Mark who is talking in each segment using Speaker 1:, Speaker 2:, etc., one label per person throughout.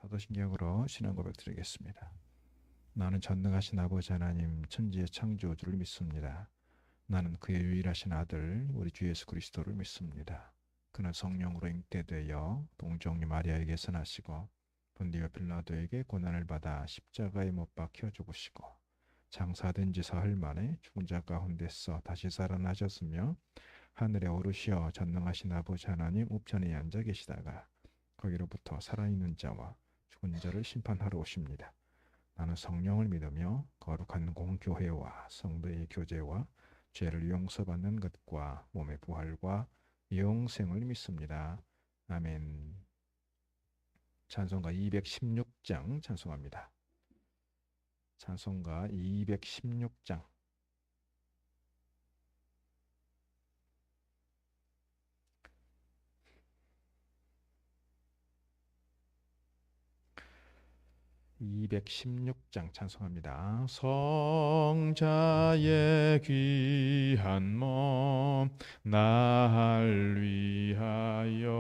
Speaker 1: 사도신경으로 신앙 고백 드리겠습니다. 나는 전능하신 아버지 하나님 천지의 창조주를 믿습니다. 나는 그의 유일하신 아들 우리 주 예수 그리스도를 믿습니다. 그는 성령으로 잉태되어 동정녀 마리아에게서 나시고 본디오 빌라도에게 고난을 받아 십자가에 못 박혀 죽으시고 장사된 지 사흘 만에 죽은 자 가운데서 다시 살아나셨으며 하늘에 오르시어 전능하신 아버지 하나님 우편에 앉아 계시다가 거기로부터 살아있는 자와 죽은 자를 심판하러 오십니다. 나는 성령을 믿으며 거룩한 공교회와 성도의 교제와 죄를 용서받는 것과 몸의 부활과 영생을 믿습니다. 아멘. 찬송가 216장 찬송합니다. 찬송가 216장 216장 찬송합니다. 성자의 귀한 몸 날 위하여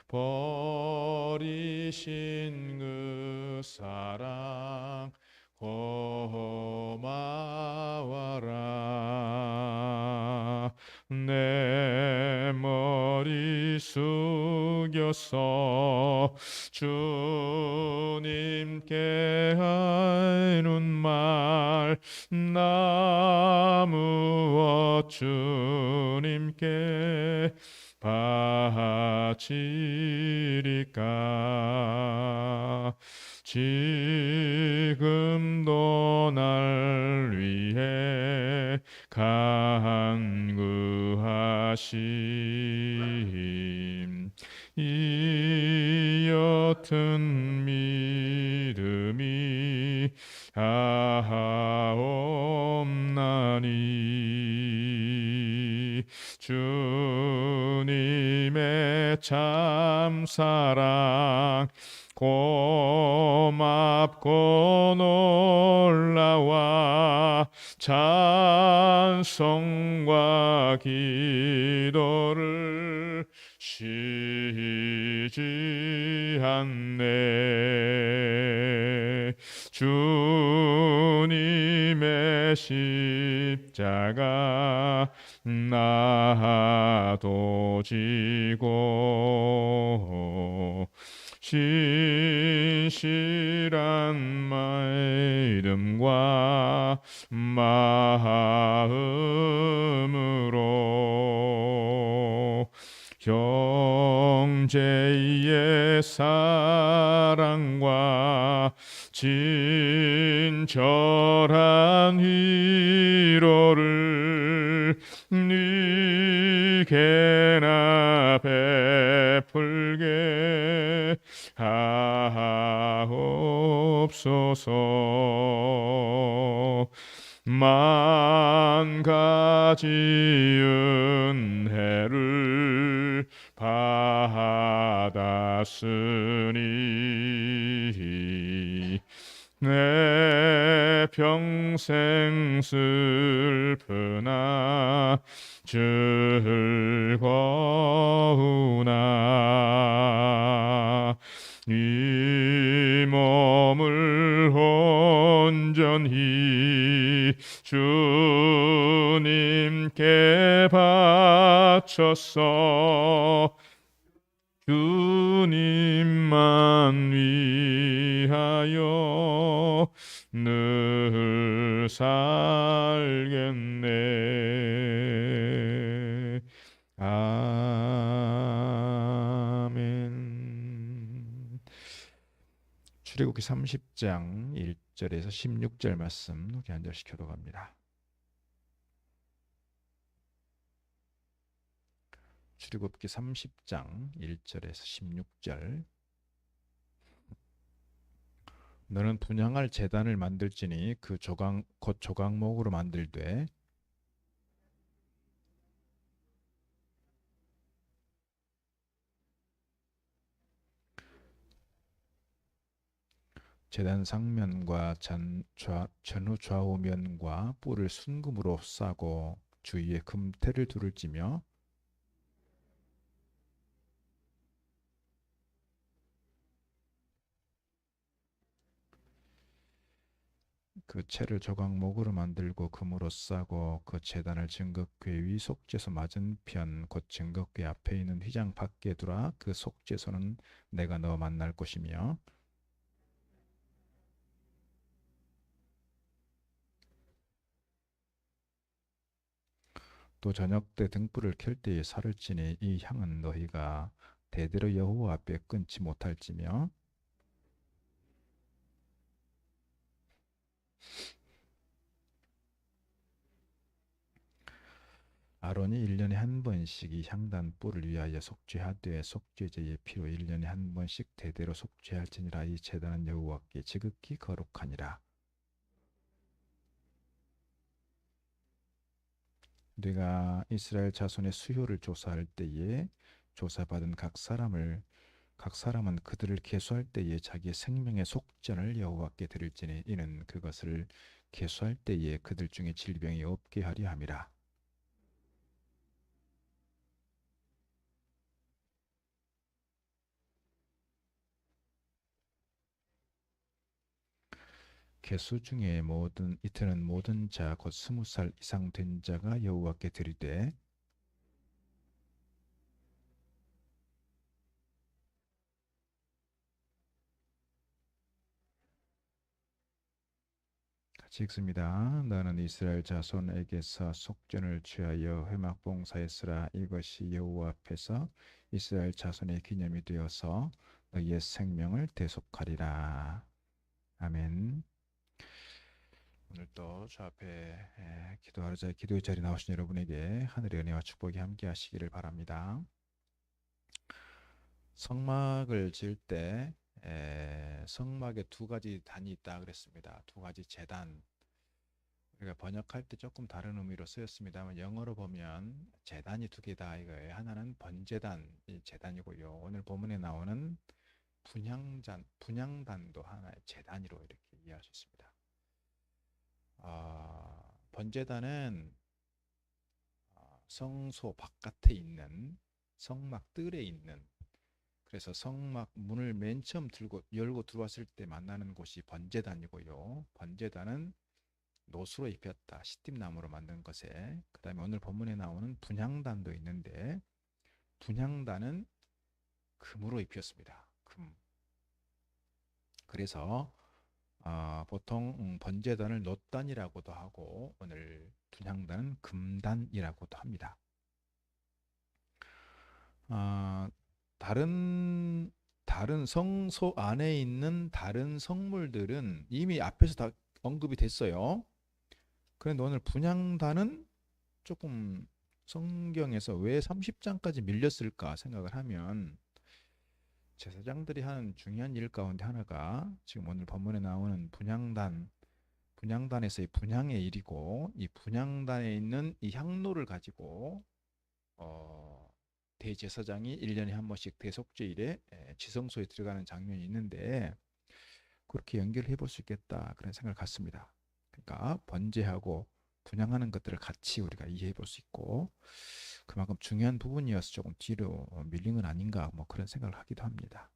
Speaker 1: 버리신 그 사랑 고마워라. 내 머리 숙여서 주님께 하는 말 나 무엇 주님께 바치리까. 지금도 날 위해 간구하심 이 옅은 믿음이 하옵나니. 주님의 참사랑 고맙고 놀라와 찬송과 기도를 쉬지 않네. 주님의 십자가 나도 지고 신실한 믿음과 마음으로 형제의 사랑과 친절한 위로를 네게나 베풀게 하옵소서. 만 가지 은혜를 받았으니 내 평생 슬프나 즐거우나 이 몸을 온전히 주님께 바쳤어. 주님만 위하여 늘 살겠네. 아멘. 출애굽기 30장 1절에서 16절 말씀 우리 한 절씩 교독합니다. 출애굽기 30장 1절에서 16절. 너는 분향할 제단을 만들지니 그 곧 조각목으로 만들되 제단 상면과 전후 좌우면과 뿔을 순금으로 싸고 주위에 금테를 두를지며 그 채를 조각목으로 만들고 금으로 싸고 그 제단을 증거궤 위 속죄소 맞은편 곧 증거궤 앞에 있는 휘장 밖에 두라. 그 속죄소는 내가 너 만날 곳이며 또 저녁 때 등불을 켤 때에 살을 찌니 이 향은 너희가 대대로 여호와 앞에 끊지 못할지며 아론이 1년에 한 번씩 이 향단 뿔을 위하여 속죄하되 속죄제의 피로 1년에 한 번씩 대대로 속죄할지니라. 이 제단은 여호와께 지극히 거룩하니라. 우리가 이스라엘 자손의 수효를 조사할 때에 조사받은 각 사람은 그들을 계수할 때에 자기의 생명의 속전을 여호와께 드릴지니 이는 그것을 계수할 때에 그들 중에 질병이 없게 하려 함이라. 계수 중에 모든 이틀은 모든 자 곧 20살 이상 된 자가 여호와께 드리되 같이 읽습니다. 너는 이스라엘 자손에게서 속전을 취하여 회막 봉사했으라. 이것이 여호와 앞에서 이스라엘 자손의 기념이 되어서 너희의 생명을 대속하리라. 아멘. 오늘 또 저 앞에 기도하러 기도의 자리 나오신 여러분에게 하늘의 은혜와 축복이 함께 하시기를 바랍니다. 성막을 지을 때 성막에 두 가지 단이 있다 그랬습니다. 두 가지 제단. 우리가 번역할 때 조금 다른 의미로 쓰였습니다만 영어로 보면 제단이 두 개다 이거예요. 하나는 번제단 제단이고요. 오늘 본문에 나오는 분향단도 하나의 제단으로 이렇게 이해할 수 있습니다. 번제단은 성소 바깥에 있는 성막 뜰에 있는, 그래서 성막 문을 맨 처음 열고 들어왔을 때 만나는 곳이 번제단이고요. 번제단은 노수로 입혔다. 시띠나무로 만든 것에. 그 다음에 오늘 본문에 나오는 분향단도 있는데 분향단은 금으로 입혔습니다. 금. 그래서 보통 번제단을 놋단이라고도 하고 오늘 분향단은 금단이라고도 합니다. 다른 성소 안에 있는 다른 성물들은 이미 앞에서 다 언급이 됐어요. 그런데 오늘 분향단은 조금 성경에서 왜 30장까지 밀렸을까 생각을 하면 제사장들이 하는 중요한 일 가운데 하나가 지금 오늘 본문에 나오는 분향단에서의 분향의 일이고, 이 분향단에 있는 이 향로를 가지고 대제사장이 1년에 한 번씩 대속죄일에 지성소에 들어가는 장면이 있는데 그렇게 연결해 볼 수 있겠다 그런 생각을 갖습니다. 그러니까 번제하고 분향하는 것들을 같이 우리가 이해해 볼 수 있고 그만큼 중요한 부분이어서 조금 뒤로 밀린 건 아닌가 뭐 그런 생각을 하기도 합니다.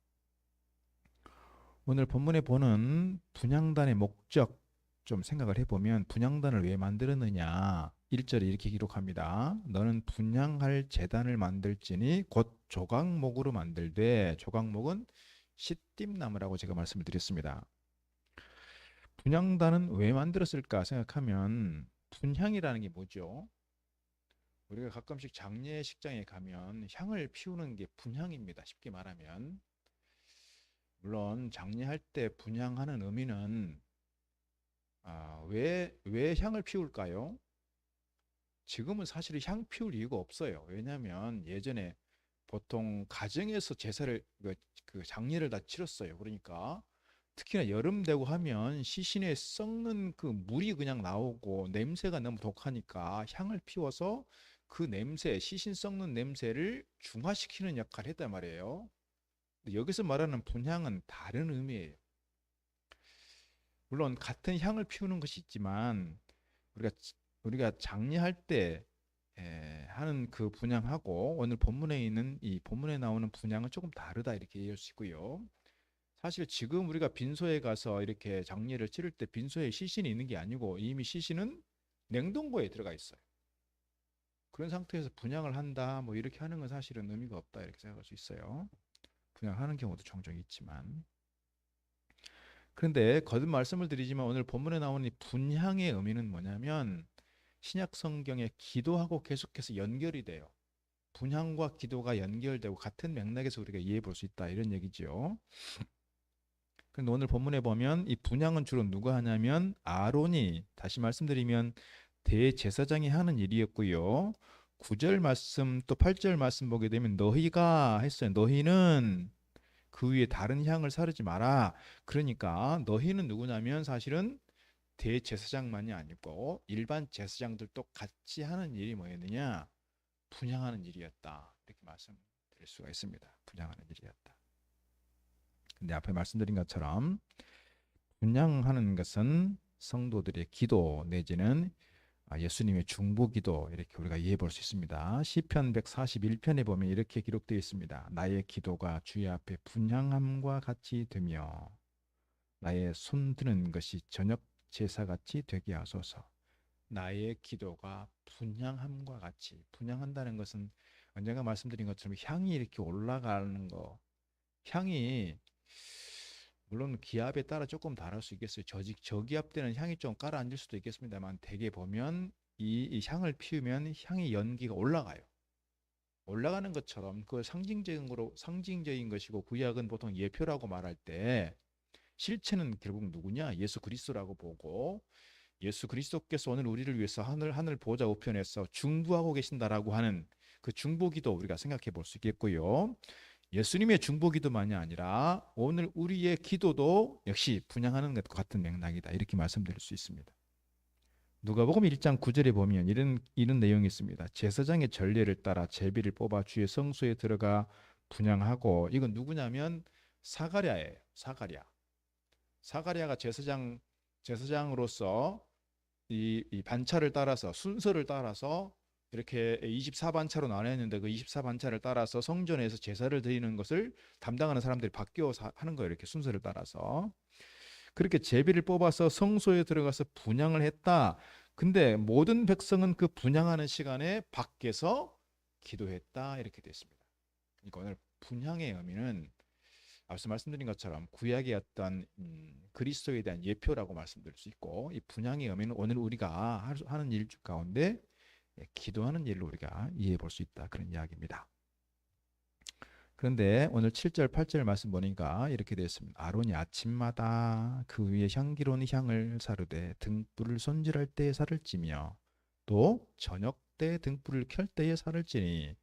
Speaker 1: 오늘 본문에 보는 분향단의 목적 좀 생각을 해보면 분향단을 왜 만들었느냐 1절에 이렇게 기록합니다. 너는 분향할 제단을 만들지니 곧 조각목으로 만들되, 조각목은 시띠나무라고 제가 말씀을 드렸습니다. 분향단은 왜 만들었을까 생각하면 분향이라는 게 뭐죠? 우리가 가끔씩 장례식장에 가면 향을 피우는 게 분향입니다. 쉽게 말하면. 물론 장례할 때 분향하는 의미는 왜 향을 피울까요? 지금은 사실 향 피울 이유가 없어요. 왜냐하면 예전에 보통 가정에서 제사를 그 장례를 다 치렀어요. 그러니까 특히나 여름 되고 하면 시신에 썩는 그 물이 그냥 나오고 냄새가 너무 독하니까 향을 피워서 그 냄새, 시신 썩는 냄새를 중화시키는 역할을 했단 말이에요. 여기서 말하는 분향은 다른 의미예요. 물론 같은 향을 피우는 것이 있지만 우리가 장례할 때 하는 그 분향하고 오늘 본문에 있는 이 본문에 나오는 분향은 조금 다르다 이렇게 이해할 수 있고요. 사실 지금 우리가 빈소에 가서 이렇게 장례를 치를 때 빈소에 시신이 있는 게 아니고 이미 시신은 냉동고에 들어가 있어요. 그런 상태에서 분양을 한다, 뭐 이렇게 하는 건 사실은 의미가 없다 이렇게 생각할 수 있어요. 분양하는 경우도 종종 있지만. 그런데 거듭 말씀을 드리지만 오늘 본문에 나오는 이 분향의 의미는 뭐냐면 신약 성경에 기도하고 계속해서 연결이 돼요. 분향과 기도가 연결되고 같은 맥락에서 우리가 이해해 볼 수 있다 이런 얘기죠. 그런데 오늘 본문에 보면 이 분향은 주로 누가 하냐면 아론이, 다시 말씀드리면 대제사장이 하는 일이었고요. 9절 말씀 또 8절 말씀 보게 되면 너희가 했어요. 너희는 그 위에 다른 향을 사르지 마라. 그러니까 너희는 누구냐면 사실은 대제사장만이 아니고 일반 제사장들도 같이 하는 일이 뭐였느냐? 분향하는 일이었다. 이렇게 말씀드릴 수가 있습니다. 분향하는 일이었다. 근데 앞에 말씀드린 것처럼 분향하는 것은 성도들의 기도 내지는 예수님의 중보기도 이렇게 우리가 이해해 볼 수 있습니다. 시편 141편에 보면 이렇게 기록되어 있습니다. 나의 기도가 주의 앞에 분향함과 같이 되며 나의 손드는 것이 저녁 제사같이 되게 하소서. 나의 기도가 분향함과 같이, 분향한다는 것은 언젠가 말씀드린 것처럼 향이 이렇게 올라가는 거. 향이 물론 기압에 따라 조금 다를 수 있겠어요. 저기압 때는 향이 좀 가라앉을 수도 있겠습니다만 대개 보면 이 향을 피우면 향의 연기가 올라가요. 올라가는 것처럼 그 상징적인 것이고 구약은 보통 예표라고 말할 때 실체는 결국 누구냐? 예수 그리스도라고 보고 예수 그리스도께서 오늘 우리를 위해서 하늘 보좌 우편에서 중보하고 계신다라고 하는 그 중보기도 우리가 생각해 볼 수 있겠고요. 예수님의 중보기도만이 아니라 오늘 우리의 기도도 역시 분향하는 것과 같은 맥락이다. 이렇게 말씀드릴 수 있습니다. 누가복음 1장 9절에 보면 이런 내용이 있습니다. 제사장의 전례를 따라 제비를 뽑아 주의 성소에 들어가 분향하고, 이건 누구냐면 사가랴예요. 사가랴가 제사장으로서 이 반차를 따라서 순서를 따라서 이렇게 24반차로 나뉘었는데 그 24반차를 따라서 성전에서 제사를 드리는 것을 담당하는 사람들이 바뀌어서 하는 거예요. 이렇게 순서를 따라서. 그렇게 제비를 뽑아서 성소에 들어가서 분향을 했다. 근데 모든 백성은 그 분향하는 시간에 밖에서 기도했다. 이렇게 됐습니다. 그러니까 오늘 분향의 의미는 앞서 말씀드린 것처럼 구약의 어떤 그리스도에 대한 예표라고 말씀드릴 수 있고, 이 분향의 의미는 오늘 우리가 하는 일 가운데 기도하는 일로 우리가 이해해 볼 수 있다. 그런 이야기입니다. 그런데 오늘 7절 8절 말씀 보니까 이렇게 되어 있습니다. 아론이 아침마다 그 위에 향기로운 향을 사르되 등불을 손질할 때에 살을 찌며 또 저녁 때 등불을 켤 때에 살을 찌니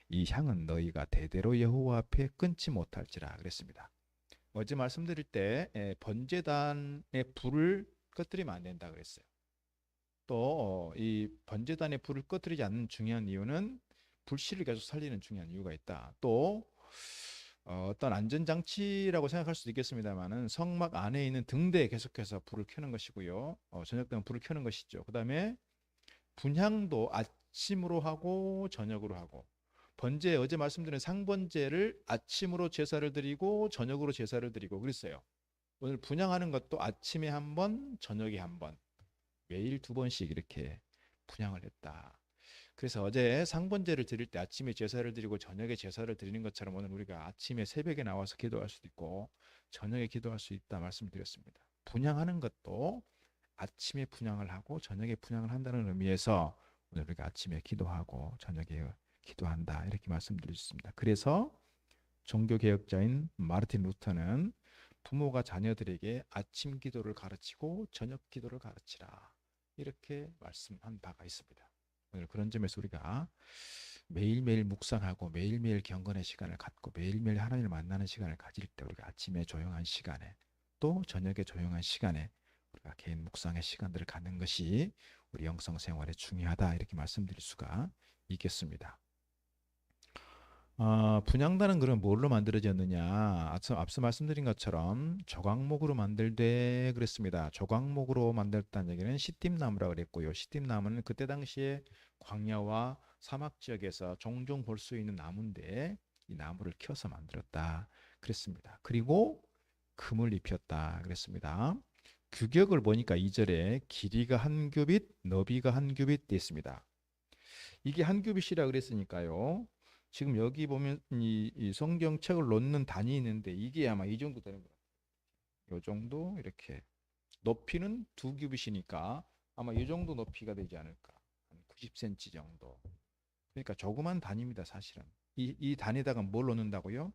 Speaker 1: 이 향은 너희가 대대로 여호와 앞에 끊지 못할지라 그랬습니다. 어제 말씀드릴 때 번제단의 불을 꺼뜨리면 안 된다 그랬어요. 또 이 번제단의 불을 꺼뜨리지 않는 중요한 이유는 불씨를 계속 살리는 중요한 이유가 있다. 또 어떤 안전장치라고 생각할 수도 있겠습니다만은 성막 안에 있는 등대에 계속해서 불을 켜는 것이고요. 저녁 때는 불을 켜는 것이죠. 그 다음에 분향도 아침으로 하고 저녁으로 하고, 번제 어제 말씀드린 상번제를 아침으로 제사를 드리고 저녁으로 제사를 드리고 그랬어요. 오늘 분향하는 것도 아침에 한 번, 저녁에 한 번, 매일 2번씩 이렇게 분향을 했다. 그래서 어제 상번제를 드릴 때 아침에 제사를 드리고 저녁에 제사를 드리는 것처럼 오늘 우리가 아침에 새벽에 나와서 기도할 수도 있고 저녁에 기도할 수 있다 말씀드렸습니다. 분향하는 것도 아침에 분향을 하고 저녁에 분향을 한다는 의미에서 오늘 우리가 아침에 기도하고 저녁에 기도한다 이렇게 말씀드릴 수 있습니다. 그래서 종교개혁자인 마르틴 루터는 부모가 자녀들에게 아침 기도를 가르치고 저녁 기도를 가르치라 이렇게 말씀한 바가 있습니다. 오늘 그런 점에서 우리가 매일매일 묵상하고 매일매일 경건의 시간을 갖고 매일매일 하나님을 만나는 시간을 가질 때 우리가 아침에 조용한 시간에 또 저녁에 조용한 시간에 우리가 개인 묵상의 시간들을 갖는 것이 우리 영성 생활에 중요하다 이렇게 말씀드릴 수가 있겠습니다. 분향단은 그럼 뭘로 만들어졌느냐? 앞서 말씀드린 것처럼 조각목으로 만들되 그랬습니다. 조각목으로 만들었다는 얘기는 시띠나무라고 그랬고요. 시띠나무는 그때 당시에 광야와 사막 지역에서 종종 볼 수 있는 나무인데 이 나무를 켜서 만들었다 그랬습니다. 그리고 금을 입혔다 그랬습니다. 규격을 보니까 2절에 길이가 한 규빗, 너비가 한 규빗 돼 있습니다. 이게 한 규빗이라 그랬으니까요. 지금 여기 보면 이 성경책을 놓는 단이 있는데 이게 아마 이 정도 되는 것 같아요. 이 정도 이렇게. 높이는 2규빗이니까 아마 이 정도 높이가 되지 않을까. 한 90cm 정도. 그러니까 조그만 단입니다, 사실은. 이 단에다가 뭘 넣는다고요?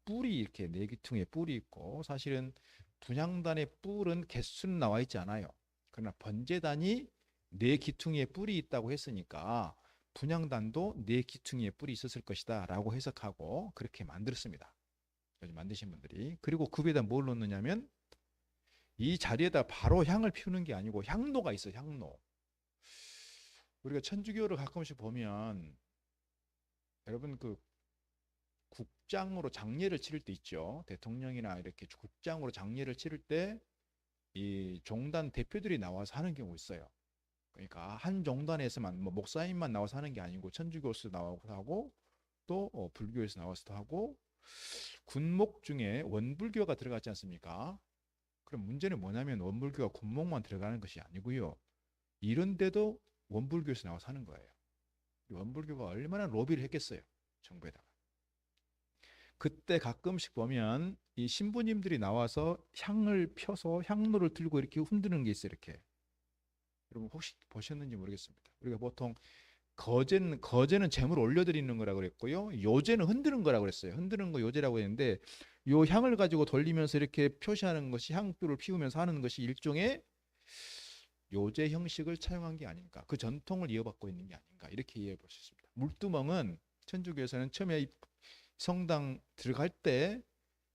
Speaker 1: 뿔이 이렇게 네 귀퉁이에 뿔이 있고 사실은 분향단의 뿔은 개수는 나와 있지 않아요. 그러나 번제단이 네 귀퉁이에 뿔이 있다고 했으니까 분향단도 네 귀퉁이에 뿔이 있었을 것이다 라고 해석하고 그렇게 만들었습니다. 요즘 만드신 분들이. 그리고 그 위에다 뭘 넣느냐면 이 자리에다 바로 향을 피우는 게 아니고 향로가 있어요. 향로. 우리가 천주교를 가끔씩 보면 여러분 그 국장으로 장례를 치를 때 있죠. 대통령이나 이렇게 국장으로 장례를 치를 때 이 종단 대표들이 나와서 하는 경우 있어요. 그러니까 한 종단에서만 뭐 목사님만 나와서 하는 게 아니고 천주교에서 나와서 하고 또 불교에서 나와서도 하고 군목 중에 원불교가 들어갔지 않습니까? 그럼 문제는 뭐냐면 원불교가 군목만 들어가는 것이 아니고요. 이런데도 원불교에서 나와서 하는 거예요. 원불교가 얼마나 로비를 했겠어요. 정부에다가. 그때 가끔씩 보면 이 신부님들이 나와서 향을 펴서 향로를 들고 이렇게 흔드는 게 있어요. 이렇게. 여러분 혹시 보셨는지 모르겠습니다. 우리가 보통 거제는 재물을 올려드리는 거라고 그랬고요. 요제는 흔드는 거라고 그랬어요. 흔드는 거 요제라고 했는데 요 향을 가지고 돌리면서 이렇게 표시하는 것이 향불을 피우면서 하는 것이 일종의 요제 형식을 차용한 게 아닌가. 그 전통을 이어받고 있는 게 아닌가. 이렇게 이해해 볼 수 있습니다. 물두멍은 천주교에서는 처음에 성당 들어갈 때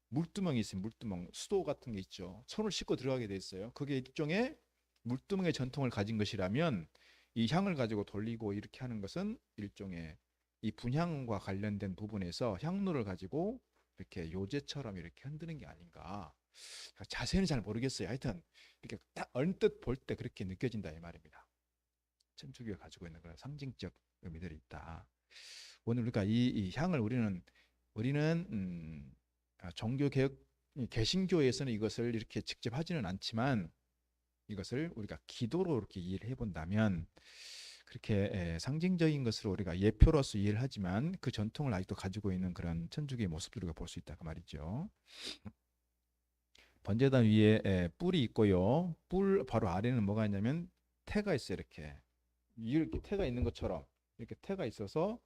Speaker 1: 물두멍이 있어요. 물두멍. 수도 같은 게 있죠. 손을 씻고 들어가게 돼 있어요. 그게 일종의 물두멍의 전통을 가진 것이라면 이 향을 가지고 돌리고 이렇게 하는 것은 일종의 이 분향과 관련된 부분에서 향로를 가지고 이렇게 요제처럼 이렇게 흔드는 게 아닌가. 자세히는 잘 모르겠어요. 하여튼 이렇게 딱 언뜻 볼 때 그렇게 느껴진다 이 말입니다. 천주교가 가지고 있는 그런 상징적 의미들이 있다. 오늘 그러니까 이 향을 우리는 종교 개혁 개신교에서는 이것을 이렇게 직접 하지는 않지만 이것을 우리가 기도로 이렇게 이해를 해본다면 그렇게 상징적인 것으로 우리가 예표로서 이해를 하지만 그 전통을 아직도 가지고 있는 그런 천주교의 모습들을 볼 수 있다 그 말이죠. 번제단 위에 뿔이 있고요. 뿔 바로 아래는 뭐가 있냐면 태가 있어요. 이렇게 태가 있는 것처럼 이렇게 태가 있어서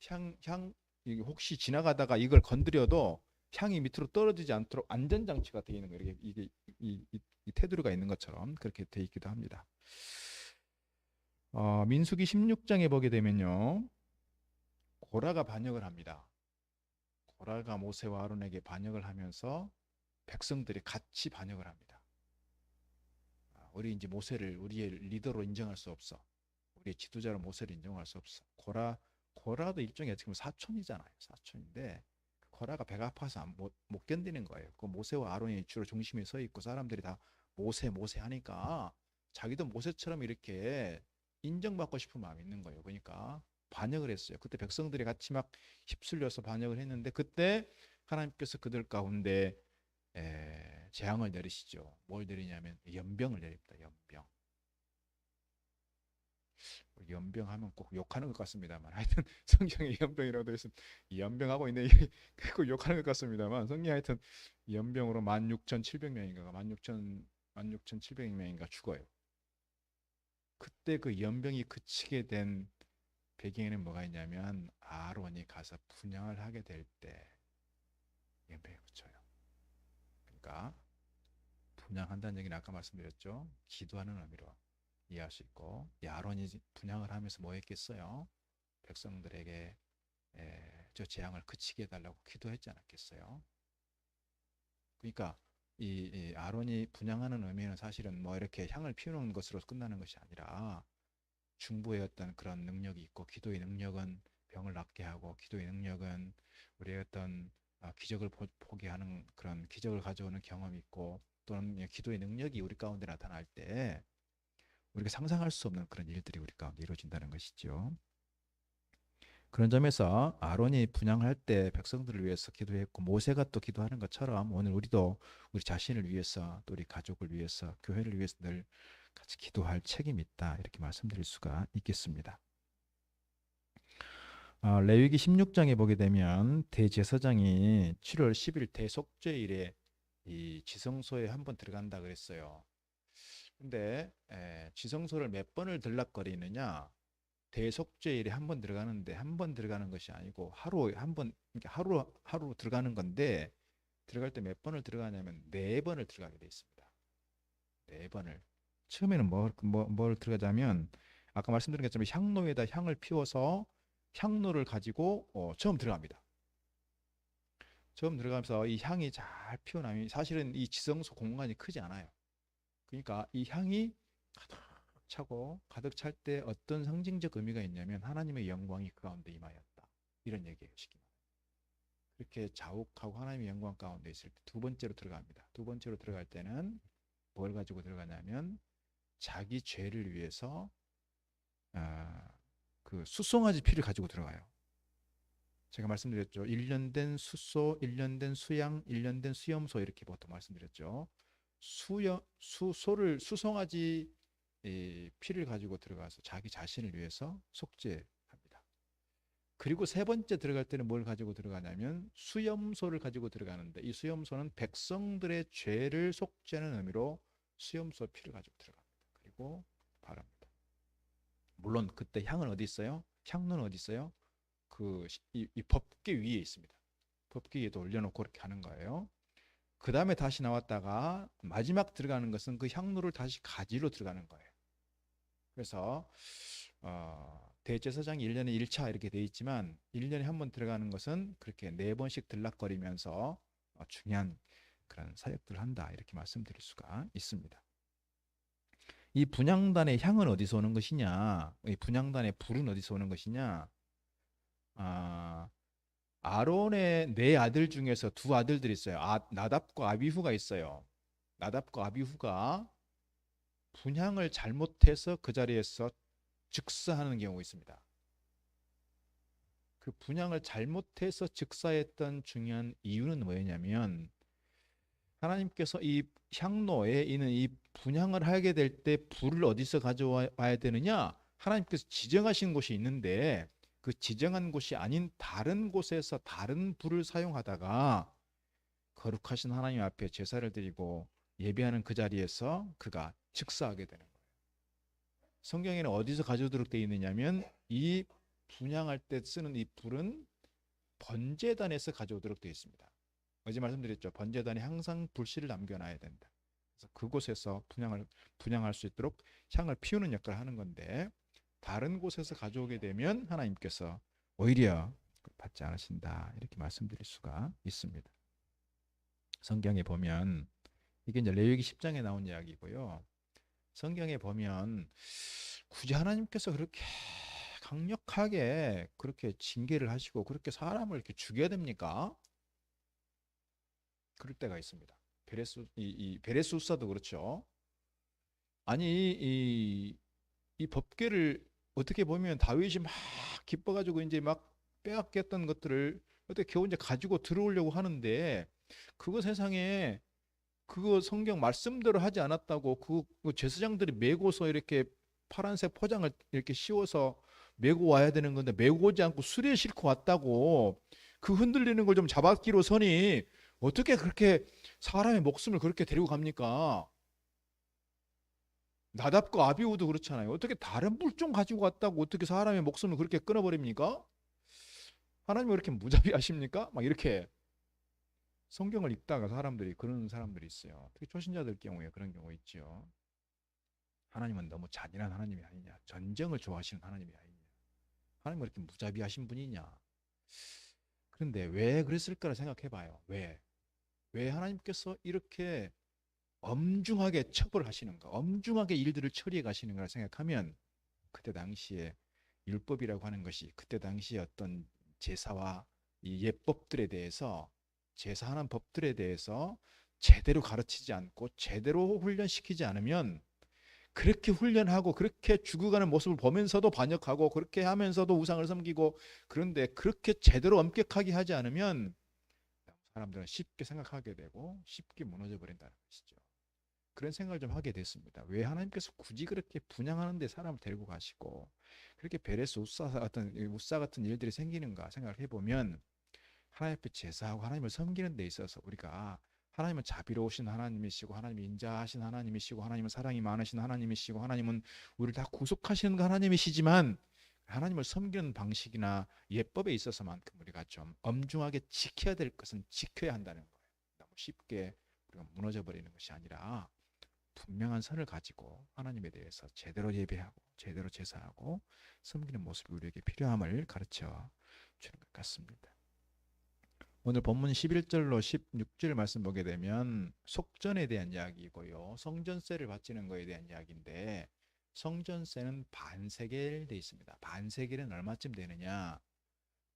Speaker 1: 향 이게 혹시 지나가다가 이걸 건드려도 향이 밑으로 떨어지지 않도록 안전장치가 되어 있는 거예요. 이게 이 테두리가 있는 것처럼 그렇게 되어 있기도 합니다. 민수기 16장에 보게 되면요. 고라가 반역을 합니다. 고라가 모세와 아론에게 반역을 하면서 백성들이 같이 반역을 합니다. 우리 이제 모세를 우리의 리더로 인정할 수 없어. 우리의 지도자로 모세를 인정할 수 없어. 고라도 일종의 어떻게 보면 사촌이잖아요. 사촌인데 고라가 배가 아파서 못 견디는 거예요. 그 모세와 아론이 주로 중심에 서 있고 사람들이 다 모세 하니까 자기도 모세처럼 이렇게 인정받고 싶은 마음이 있는 거예요. 그러니까 반역을 했어요. 그때 백성들이 같이 막 휩쓸려서 반역을 했는데 그때 하나님께서 그들 가운데 재앙을 내리시죠. 뭘 내리냐면 연병을 내립니다. 연병하면 꼭 욕하는 것 같습니다만 하여튼 성경에 연병이라고 되어 있으면 연병하고 있네 꼭 욕하는 것 같습니다만 성경에 하여튼 연병으로 16,700명인가 16,700명인가 죽어요. 그때 그 연병이 그치게 된 배경에는 뭐가 있냐면 아론이 가서 분향을 하게 될 때 연병이 그쳐요. 그러니까 분향한다는 얘기는 아까 말씀드렸죠. 기도하는 의미로 이해할 수 있고 아론이 분향을 하면서 뭐 했겠어요? 백성들에게 저 재앙을 그치게 해달라고 기도했지 않았겠어요? 그러니까 이 아론이 분향하는 의미는 사실은 뭐 이렇게 향을 피우는 것으로 끝나는 것이 아니라 중보의 어떤 그런 능력이 있고 기도의 능력은 병을 낫게 하고 기도의 능력은 우리의 어떤 기적을 보게 하는 그런 기적을 가져오는 경험이 있고 또는 기도의 능력이 우리 가운데 나타날 때 우리가 상상할 수 없는 그런 일들이 우리 가운데 이루어진다는 것이죠. 그런 점에서 아론이 분향할 때 백성들을 위해서 기도했고 모세가 또 기도하는 것처럼 오늘 우리도 우리 자신을 위해서 또 우리 가족을 위해서 교회를 위해서 늘 같이 기도할 책임이 있다 이렇게 말씀드릴 수가 있겠습니다. 레위기 16장에 보게 되면 대제사장이 7월 10일 대속죄일에 이 지성소에 한번 들어간다 그랬어요. 근데 지성소를 몇 번을 들락거리느냐? 대속죄일에 한 번 들어가는데 한 번 들어가는 것이 아니고 하루 한 번, 그러니까 하루 들어가는 건데 들어갈 때 몇 번을 들어가냐면 네 번을 들어가게 돼 있습니다. 네 번을. 처음에는 뭘 들어가자면 아까 말씀드린 것처럼 향로에다 향을 피워서 향로를 가지고 처음 들어갑니다. 처음 들어가면서 이 향이 잘 피어나면 사실은 이 지성소 공간이 크지 않아요. 그러니까 이 향이 가득 차고 가득 찰 때 어떤 상징적 의미가 있냐면 하나님의 영광이 그 가운데 임하였다. 이런 얘기예요. 쉽게 말하면. 그렇게 자욱하고 하나님의 영광 가운데 있을 때 두 번째로 들어갑니다. 두 번째로 들어갈 때는 뭘 가지고 들어가냐면 자기 죄를 위해서 그 수송아지 피를 가지고 들어가요. 제가 말씀드렸죠. 1년 된 수소, 1년 된 수양, 1년 된 수염소 이렇게 보통 말씀드렸죠. 수송아지 피를 가지고 들어가서 자기 자신을 위해서 속죄합니다. 그리고 세 번째 들어갈 때는 뭘 가지고 들어가냐면 수염소를 가지고 들어가는데 이 수염소는 백성들의 죄를 속죄하는 의미로 수염소 피를 가지고 들어갑니다. 그리고 바릅니다. 물론 그때 향은 어디 있어요? 향로는 어디 있어요? 이 법궤 위에 있습니다. 법궤 위에도 올려놓고 그렇게 하는 거예요. 그 다음에 다시 나왔다가 마지막 들어가는 것은 그 향로를 다시 가지러 들어가는 거예요. 그래서 대제사장이 1년에 1차 이렇게 돼 있지만 1년에 한 번 들어가는 것은 그렇게 4번씩 들락거리면서 중요한 그런 사역들을 한다 이렇게 말씀드릴 수가 있습니다. 이 분향단의 향은 어디서 오는 것이냐? 이 분향단의 불은 어디서 오는 것이냐? 아론의 4아들 중에서 2아들들이 있어요. 나답과 아비후가 있어요. 나답과 아비후가 분향을 잘못해서 그 자리에서 즉사하는 경우가 있습니다. 그 분향을 잘못해서 즉사했던 중요한 이유는 뭐였냐면 하나님께서 이 향로에 있는 이 분향을 하게 될 때 불을 어디서 가져와야 되느냐? 하나님께서 지정하신 곳이 있는데 그 지정한 곳이 아닌 다른 곳에서 다른 불을 사용하다가 거룩하신 하나님 앞에 제사를 드리고 예배하는 그 자리에서 그가 즉사하게 되는 거예요. 성경에는 어디서 가져오도록 되어 있느냐면 이 분향할 때 쓰는 이 불은 번제단에서 가져오도록 되어 있습니다. 어제 말씀드렸죠. 번제단에 항상 불씨를 남겨놔야 된다. 그래서 그곳에서 분향할 수 있도록 향을 피우는 역할을 하는 건데 다른 곳에서 가져오게 되면 하나님께서 오히려 받지 않으신다 이렇게 말씀드릴 수가 있습니다. 성경에 보면 이게 이제 레위기 10장에 나온 이야기고요. 성경에 보면 굳이 하나님께서 그렇게 강력하게 그렇게 징계를 하시고 그렇게 사람을 이렇게 죽여야 됩니까? 그럴 때가 있습니다. 베레수사도 그렇죠. 아니 이 법궤를 어떻게 보면 다윗이 막 기뻐가지고 이제 막 빼앗겼던 것들을 어떻게 겨우 이제 가지고 들어오려고 하는데 그거 세상에 그거 성경 말씀대로 하지 않았다고 그 제사장들이 메고서 이렇게 파란색 포장을 이렇게 씌워서 메고 와야 되는 건데 메고 오지 않고 수레에 싣고 왔다고 그 흔들리는 걸 좀 잡았기로 서니 어떻게 그렇게 사람의 목숨을 그렇게 데리고 갑니까? 나답과 아비후도 그렇잖아요. 어떻게 다른 불 좀 가지고 왔다고 어떻게 사람의 목숨을 그렇게 끊어버립니까? 하나님 왜 이렇게 무자비하십니까? 막 이렇게 성경을 읽다가 그런 사람들이 있어요. 특히 초신자들 경우에 그런 경우 있죠. 하나님은 너무 잔인한 하나님이 아니냐. 전쟁을 좋아하시는 하나님이 아니냐. 하나님 왜 이렇게 무자비하신 분이냐. 그런데 왜 그랬을까를 생각해 봐요. 왜 하나님께서 이렇게 엄중하게 처벌하시는가, 엄중하게 일들을 처리해 가시는가를 생각하면 그때 당시에 율법이라고 하는 것이 그때 당시에 어떤 제사와 이 예법들에 대해서 제사하는 법들에 대해서 제대로 가르치지 않고 제대로 훈련시키지 않으면 그렇게 훈련하고 그렇게 죽어가는 모습을 보면서도 반역하고 그렇게 하면서도 우상을 섬기고, 그런데 그렇게 제대로 엄격하게 하지 않으면 사람들은 쉽게 생각하게 되고 쉽게 무너져 버린다는 것이죠. 그런 생각을 좀 하게 됐습니다. 왜 하나님께서 굳이 그렇게 분양하는 데 사람을 데리고 가시고 그렇게 베레스 우사 같은 일들이 생기는가 생각을 해보면, 하나님 앞에 제사하고 하나님을 섬기는 데 있어서 우리가, 하나님은 자비로우신 하나님이시고 하나님은 인자하신 하나님이시고 하나님은 사랑이 많으신 하나님이시고 하나님은 우리를 다 구속하시는 하나님이시지만, 하나님을 섬기는 방식이나 예법에 있어서만큼 우리가 좀 엄중하게 지켜야 될 것은 지켜야 한다는 거예요. 너무 쉽게 우리가 무너져 버리는 것이 아니라 분명한 선을 가지고 하나님에 대해서 제대로 예배하고 제대로 제사하고 섬기는 모습이 우리에게 필요함을 가르쳐 주는 것 같습니다. 오늘 본문 11절로 16절 말씀 보게 되면 속전에 대한 이야기이고요, 성전세를 바치는 것에 대한 이야기인데, 성전세는 반세겔 돼 있습니다. 반세겔은 얼마쯤 되느냐?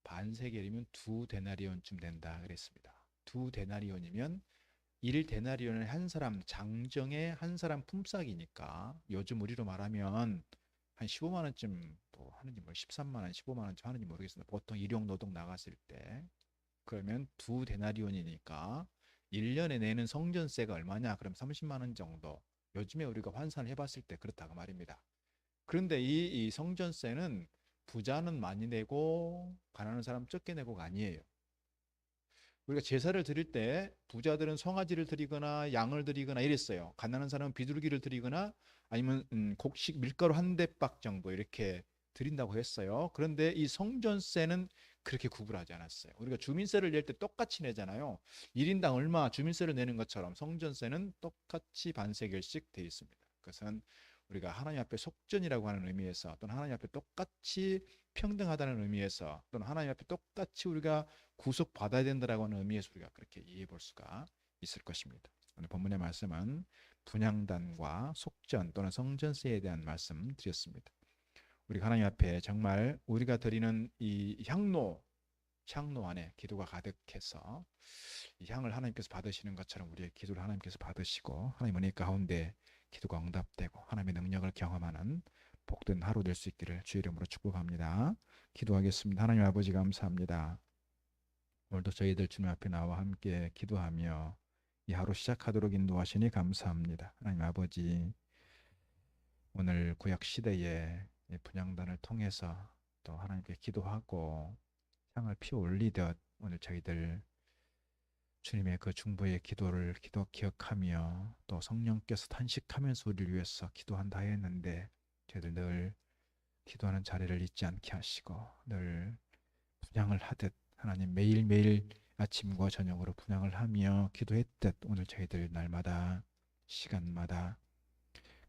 Speaker 1: 반세겔이면 2데나리온쯤 된다 그랬습니다. 2데나리온이면 1데나리온은 한 사람 장정의 한 사람 품삯이니까, 요즘 우리로 말하면 한 15만 원쯤 또 하는지, 뭐 13만 원, 15만 원쯤 하는지 모르겠습니다. 보통 일용 노동 나갔을 때. 그러면 2데나리온이니까 1년에 내는 성전세가 얼마냐? 그럼 30만 원 정도. 요즘에 우리가 환산을 해봤을 때 그렇다고 말입니다. 그런데 이 성전세는 부자는 많이 내고 가난한 사람 적게 내고가 아니에요. 우리가 제사를 드릴 때 부자들은 송아지를 드리거나 양을 드리거나 이랬어요. 가난한 사람은 비둘기를 드리거나 아니면 곡식 밀가루 한 대박 정도 이렇게 드린다고 했어요. 그런데 이 성전세는 그렇게 구분하지 않았어요. 우리가 주민세를 낼 때 똑같이 내잖아요. 1인당 얼마 주민세를 내는 것처럼 성전세는 똑같이 반세겔씩 되어 있습니다. 그것은 우리가 하나님 앞에 속전이라고 하는 의미에서, 또는 하나님 앞에 똑같이 평등하다는 의미에서, 또는 하나님 앞에 똑같이 우리가 구속받아야 된다라고 하는 의미에서 우리가 그렇게 이해해 볼 수가 있을 것입니다. 오늘 본문의 말씀은 분향단과 속전 또는 성전세에 대한 말씀 드렸습니다. 우리 하나님 앞에 정말 우리가 드리는 이 향로 안에 기도가 가득해서 이 향을 하나님께서 받으시는 것처럼 우리의 기도를 하나님께서 받으시고 하나님 은혜 가운데 기도가 응답되고 하나님의 능력을 경험하는 복된 하루 될 수 있기를 주의 이름으로 축복합니다. 기도하겠습니다. 하나님 아버지 감사합니다. 오늘도 저희들 주님 앞에 나와 함께 기도하며 이 하루 시작하도록 인도하시니 감사합니다. 하나님 아버지, 오늘 구약 시대에 분향단을 통해서 또 하나님께 기도하고 향을 피워 올리듯 오늘 저희들 주님의 그 중보의 기도를 기억하며 또 성령께서 탄식하면서 우리를 위해서 기도한다 했는데, 저희들 늘 기도하는 자리를 잊지 않게 하시고 늘 분향을 하듯 하나님 매일매일 아침과 저녁으로 분향을 하며 기도했듯 오늘 저희들 날마다 시간마다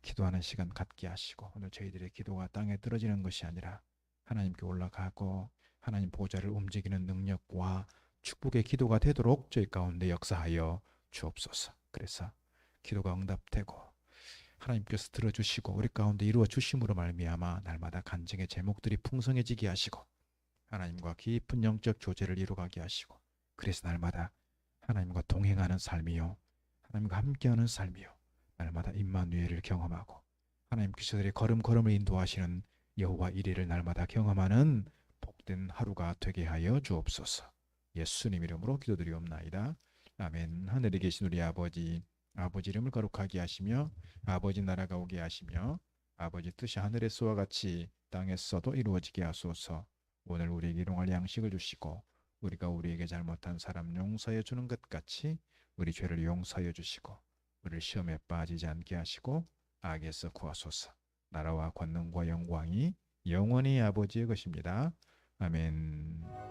Speaker 1: 기도하는 시간 갖게 하시고, 오늘 저희들의 기도가 땅에 떨어지는 것이 아니라 하나님께 올라가고 하나님 보좌를 움직이는 능력과 축복의 기도가 되도록 저희 가운데 역사하여 주옵소서. 그래서 기도가 응답되고 하나님께서 들어주시고 우리 가운데 이루어 주심으로 말미암아 날마다 간증의 제목들이 풍성해지게 하시고 하나님과 깊은 영적 조제를 이루어가게 하시고, 그래서 날마다 하나님과 동행하는 삶이요 하나님과 함께하는 삶이요 날마다 임마누엘을 경험하고 하나님께서 저들의 걸음걸음을 인도하시는 여호와 이레를 날마다 경험하는 복된 하루가 되게 하여 주옵소서. 예수님 이름으로 기도드리옵나이다. 아멘. 하늘에 계신 우리 아버지, 아버지 이름을 거룩하게 하시며 아버지 나라가 오게 하시며 아버지 뜻이 하늘에서와 같이 땅에서도 이루어지게 하소서. 오늘 우리에게 일용할 양식을 주시고 우리가 우리에게 잘못한 사람 용서해 주는 것 같이 우리 죄를 용서해 주시고 우리를 시험에 빠지지 않게 하시고 악에서 구하소서. 나라와 권능과 영광이 영원히 아버지의 것입니다. 아멘.